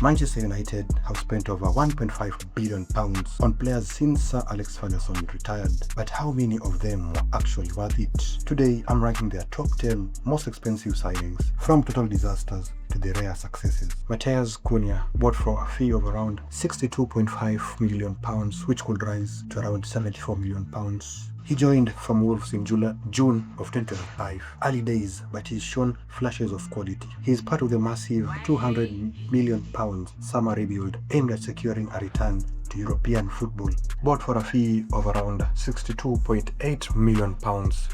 Manchester United have spent over £1.5 billion on players since Sir Alex Ferguson retired, but how many of them were actually worth it? Today, I'm ranking their top 10 most expensive signings, from total disasters to the rare successes. Matheus Cunha, bought for a fee of around £62.5 million, which could rise to around £74 million. He joined from Wolves in June of 2025. Early days, but he's shown flashes of quality. He's part of the massive £200 million summer rebuild aimed at securing a return to European football. Bought for a fee of around £62.8 million.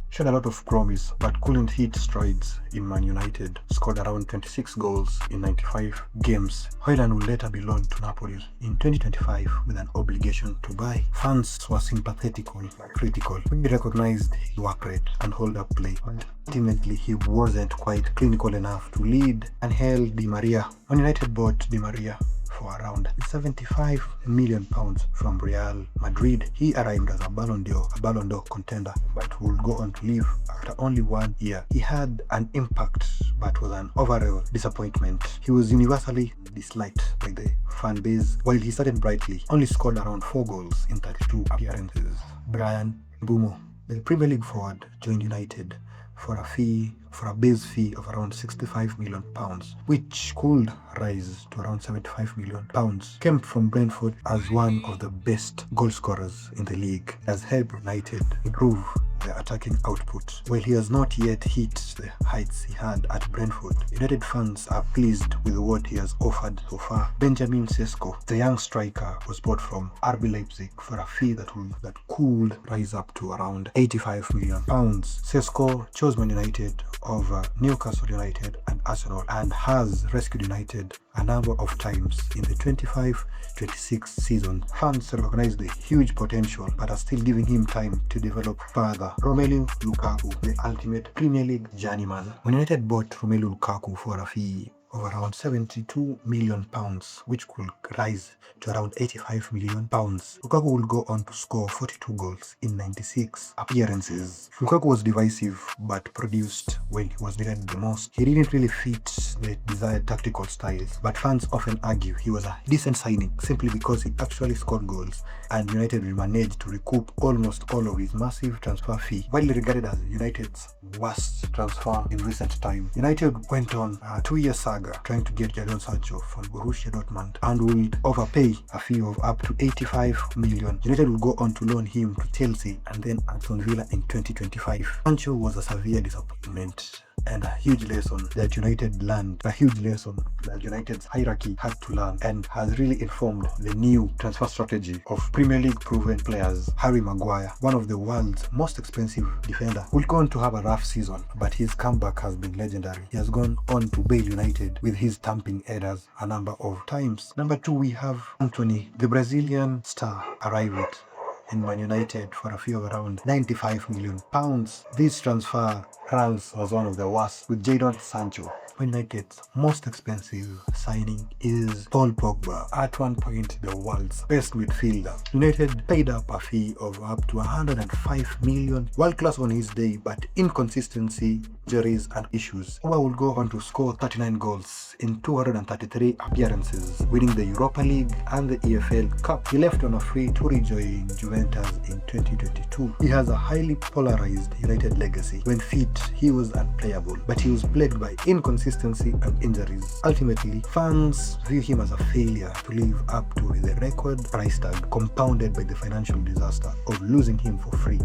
Showed a lot of promise, but couldn't hit strides in Man United. Scored around 26 goals in 95 games. Hojlund will later be loaned to Napoli in 2025 with an obligation to buy. Fans were sympathetical but critical. We recognized his work rate and hold-up play, but ultimately he wasn't quite clinical enough to lead and hailed Di Maria. Man United bought Di Maria for around £75 million from Real Madrid. He arrived as a Ballon d'Or contender, but would go on to leave after only 1 year. He had an impact, but was an overall disappointment. He was universally disliked by the fan base. While he started brightly, only scored around 4 goals in 32 appearances. Bryan Mbeumo, the Premier League forward, joined United for a base fee of around £65 million, which could rise to around £75 million. Came from Brentford as one of the best goal scorers in the league, has helped United improve their attacking output. While he has not yet hit the heights he had at Brentford, United fans are pleased with what he has offered so far. Benjamin Sesko, the young striker, was bought from RB Leipzig for a fee that could rise up to around £85 million. Sesko chose Man United over Newcastle United and Arsenal, and has rescued United a number of times in the 25-26 season. Fans recognize the huge potential, but are still giving him time to develop further. Romelu Lukaku, the ultimate Premier League journeyman. Man United bought Romelu Lukaku for a fee of around £72 million, which could rise to around £85 million. Lukaku will go on to score 42 goals in 96 appearances. Lukaku was divisive but produced when he was needed the most. He didn't really fit the desired tactical styles, but fans often argue he was a decent signing simply because he actually scored goals, and United will manage to recoup almost all of his massive transfer fee. Widely regarded as United's worst transfer in recent time, United went on a 2-year saga trying to get Jadon Sancho from Borussia Dortmund and would overpay a fee of up to £85 million. United will go on to loan him to Chelsea and then Aston Villa in 2025. Sancho was a severe disappointment and a huge lesson that United learned, a huge lesson that United's hierarchy had to learn, and has really informed the new transfer strategy of Premier League proven players. Harry Maguire, one of the world's most expensive defenders, will go on to have a rough season, but his comeback has been legendary. He has gone on to bail United with his thumping headers a number of times. Number 2, we have Antony, the Brazilian star, arrived in Man United for a fee of around £95 million. This transfer ranks as one of the worst, with Jadon Sancho. Man United's most expensive signing is Paul Pogba, at one point the world's best midfielder. United paid up a fee of up to £105 million. World class on his day, but inconsistency, injuries and issues. Pogba will go on to score 39 goals in 233 appearances, winning the Europa League and the EFL Cup. He left on a free to rejoin Juventus in 2022. He has a highly polarized United legacy. When fit, he was unplayable, but he was plagued by inconsistency and injuries. Ultimately, fans view him as a failure to live up to the record price tag, compounded by the financial disaster of losing him for free.